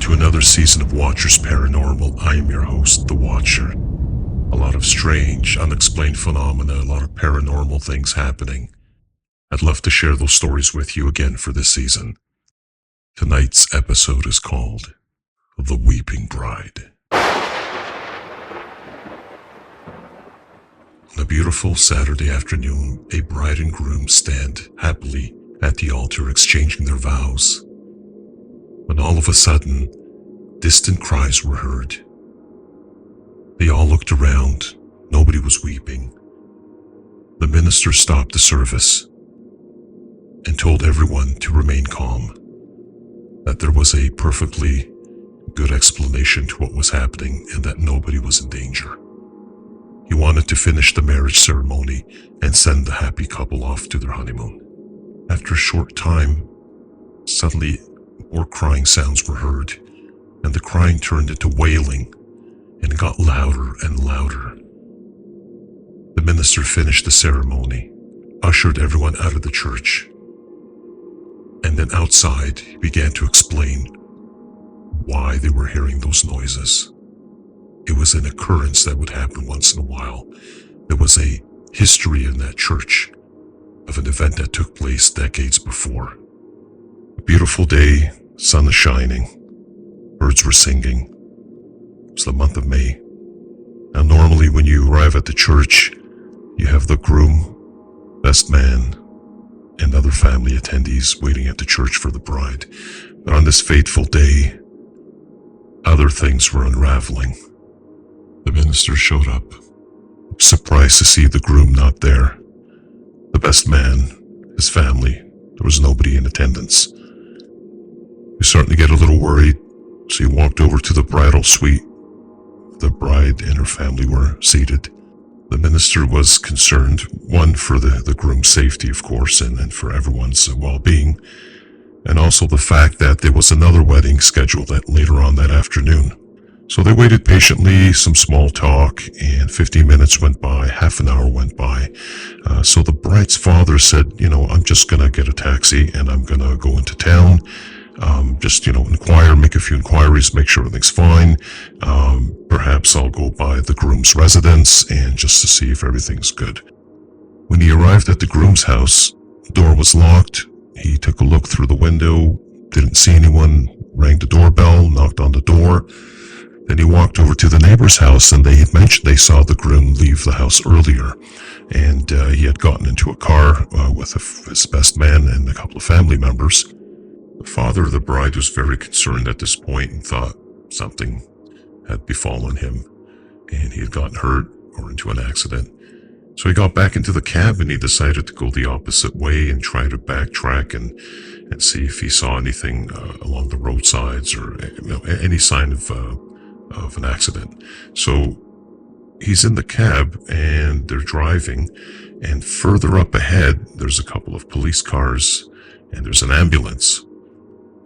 to another season of Watchers Paranormal. I am your host, The Watcher. A lot of strange, unexplained phenomena, a lot of paranormal things happening. I'd love to share those stories with you again for this season. Tonight's episode is called The Weeping Bride. On a beautiful Saturday afternoon, a bride and groom stand happily at the altar exchanging their vows. When all of a sudden, distant cries were heard. They all looked around. Nobody was weeping. The minister stopped the service and told everyone to remain calm, that there was a perfectly good explanation to what was happening and that nobody was in danger. He wanted to finish the marriage ceremony and send the happy couple off to their honeymoon. After a short time, suddenly more crying sounds were heard, and the crying turned into wailing, and it got louder and louder. The minister finished the ceremony, ushered everyone out of the church, and then outside he began to explain why they were hearing those noises. It was an occurrence that would happen once in a while. There was a history in that church of an event that took place decades before. A beautiful day, sun is shining, birds were singing. It was the month of May. Now normally when you arrive at the church, you have the groom, best man, and other family attendees waiting at the church for the bride. But on this fateful day, other things were unraveling. The minister showed up, surprised to see the groom not there. The best man, his family, there was nobody in attendance. He was starting to get a little worried, so he walked over to the bridal suite. The bride and her family were seated. The minister was concerned, one, for the groom's safety, of course, and for everyone's well-being, and also the fact that there was another wedding scheduled later on that afternoon. So they waited patiently, some small talk, and 15 minutes went by, half an hour went by. So the bride's father said, I'm just going to get a taxi and I'm going to go into town. Inquire, make a few inquiries, make sure everything's fine. Perhaps I'll go by the groom's residence and just to see if everything's good. When he arrived at the groom's house, the door was locked. He took a look through the window, didn't see anyone, rang the doorbell, knocked on the door. Then he walked over to the neighbor's house, and they had mentioned they saw the groom leave the house earlier, and he had gotten into a car with his best man and a couple of family members. The father of the bride was very concerned at this point and thought something had befallen him, and he had gotten hurt or into an accident. So he got back into the cab, and he decided to go the opposite way and try to backtrack and see if he saw anything along the roadsides or any sign of an accident. So he's in the cab and they're driving, and further up ahead there's a couple of police cars and there's an ambulance.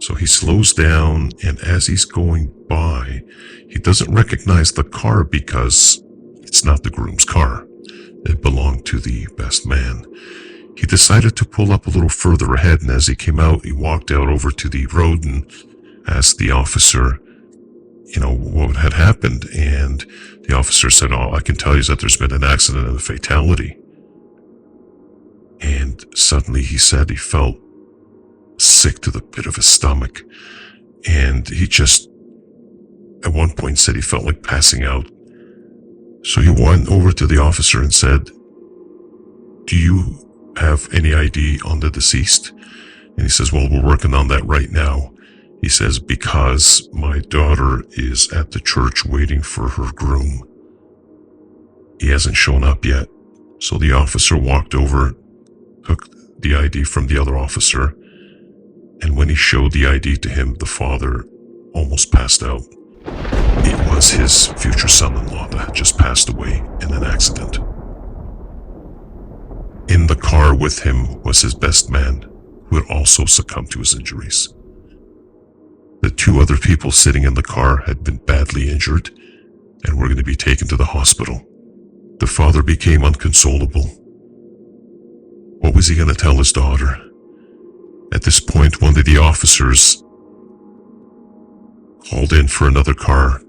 So he slows down, and as he's going by, he doesn't recognize the car because it's not the groom's car. It belonged to the best man. He decided to pull up a little further ahead, and as he came out, he walked out over to the road and asked the officer what had happened, and the officer said, all I can tell you is that there's been an accident and a fatality. And suddenly he said he felt sick to the pit of his stomach, and he just at one point said he felt like passing out. So he went over to the officer and said, do you have any ID on the deceased? And he says, well, we're working on that right now. He says, because my daughter is at the church waiting for her groom. He hasn't shown up yet. So the officer walked over, took the ID from the other officer, and when he showed the ID to him, the father almost passed out. It was his future son-in-law that had just passed away in an accident. In the car with him was his best man, who had also succumbed to his injuries. The two other people sitting in the car had been badly injured and were going to be taken to the hospital. The father became inconsolable. What was he going to tell his daughter? At this point, one of the officers called in for another car.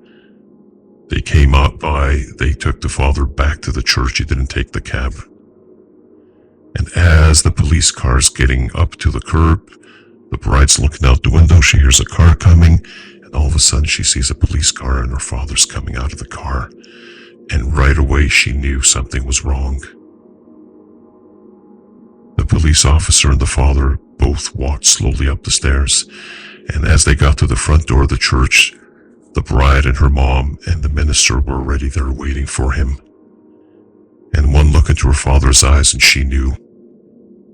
They came up by, they took the father back to the church. He didn't take the cab. And as the police car's getting up to the curb, the bride's looking out the window. She hears a car coming, and all of a sudden she sees a police car, and her father's coming out of the car. And right away she knew something was wrong. The police officer and the father both walked slowly up the stairs, and as they got to the front door of the church, the bride and her mom and the minister were already there waiting for him. And one look into her father's eyes and she knew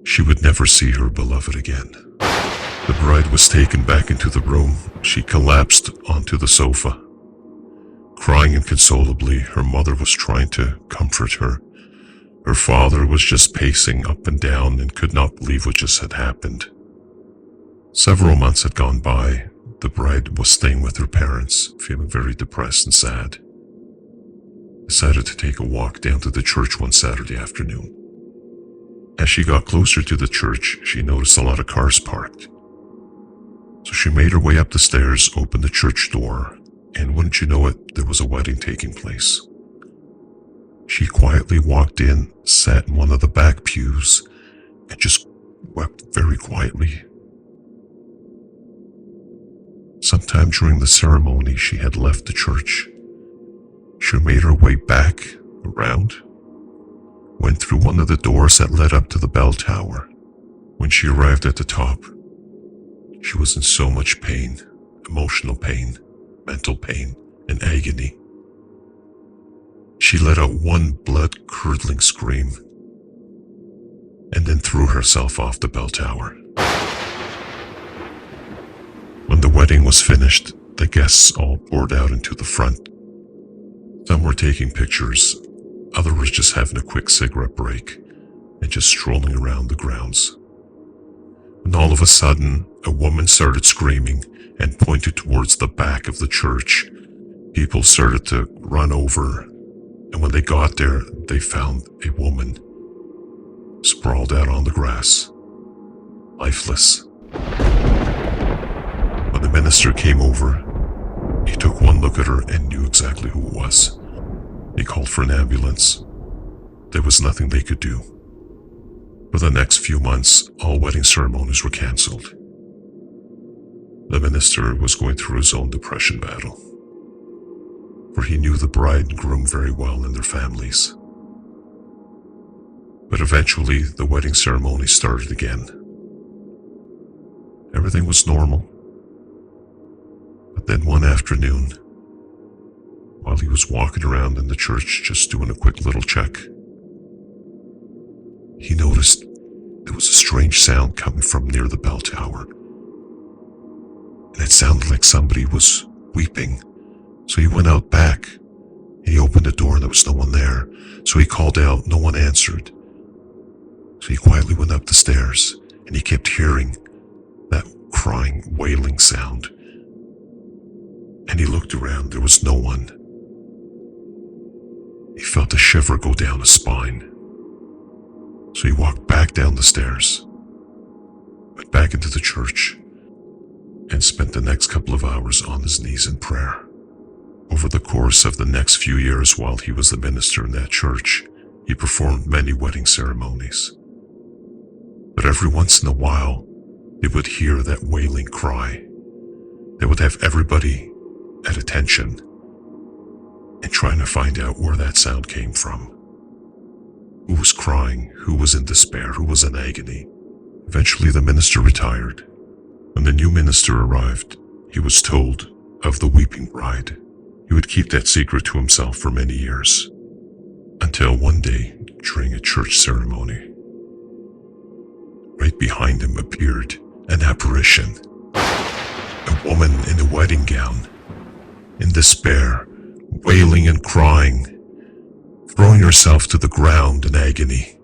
she would never see her beloved again. The bride was taken back into the room. She collapsed onto the sofa. Crying inconsolably, her mother was trying to comfort her. Her father was just pacing up and down and could not believe what just had happened. Several months had gone by. The bride was staying with her parents, feeling very depressed and sad. Decided to take a walk down to the church one Saturday afternoon. As she got closer to the church, she noticed a lot of cars parked. So she made her way up the stairs, opened the church door, and wouldn't you know it, there was a wedding taking place. She quietly walked in, sat in one of the back pews, and just wept very quietly. Sometime during the ceremony, she had left the church. She made her way back around, went through one of the doors that led up to the bell tower. When she arrived at the top, she was in so much pain, emotional pain, mental pain, and agony. She let out one blood-curdling scream and then threw herself off the bell tower. When the wedding was finished, the guests all poured out into the front. Some were taking pictures, others were just having a quick cigarette break and just strolling around the grounds. And all of a sudden, a woman started screaming and pointed towards the back of the church. People started to run over, and when they got there, they found a woman sprawled out on the grass, lifeless. When the minister came over, he took one look at her and knew exactly who it was. He called for an ambulance. There was nothing they could do. For the next few months, all wedding ceremonies were canceled. The minister was going through his own depression battle, for he knew the bride and groom very well and their families. But eventually, the wedding ceremony started again. Everything was normal. But then one afternoon, while he was walking around in the church just doing a quick little check, he noticed there was a strange sound coming from near the bell tower. And it sounded like somebody was weeping. So he went out back, and he opened the door and there was no one there. So he called out, no one answered. So he quietly went up the stairs, and he kept hearing that crying, wailing sound. And he looked around, there was no one. He felt a shiver go down his spine. So he walked back down the stairs, went back into the church, and spent the next couple of hours on his knees in prayer. Over the course of the next few years while he was the minister in that church, he performed many wedding ceremonies. But every once in a while, they would hear that wailing cry. They would have everybody at attention and trying to find out where that sound came from. Who was crying, who was in despair, who was in agony. Eventually the minister retired. When the new minister arrived, he was told of the weeping bride. He would keep that secret to himself for many years, until one day during a church ceremony, right behind him appeared an apparition. A woman in a wedding gown, in despair, wailing and crying, throwing herself to the ground in agony,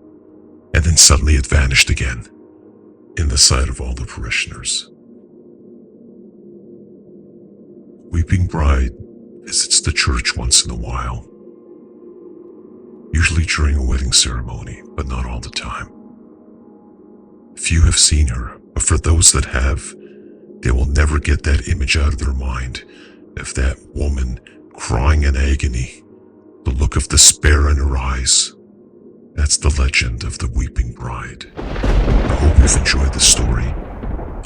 and then suddenly it vanished again, in the sight of all the parishioners. Weeping bride visits the church once in a while, usually during a wedding ceremony, but not all the time. Few have seen her, but for those that have, they will never get that image out of their mind, Of that woman crying in agony, the look of despair in her eyes. That's the legend of the Weeping Bride. I hope you've enjoyed the story.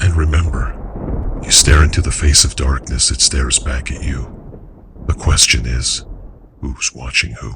And remember, you stare into the face of darkness, it stares back at you. The question is, who's watching who?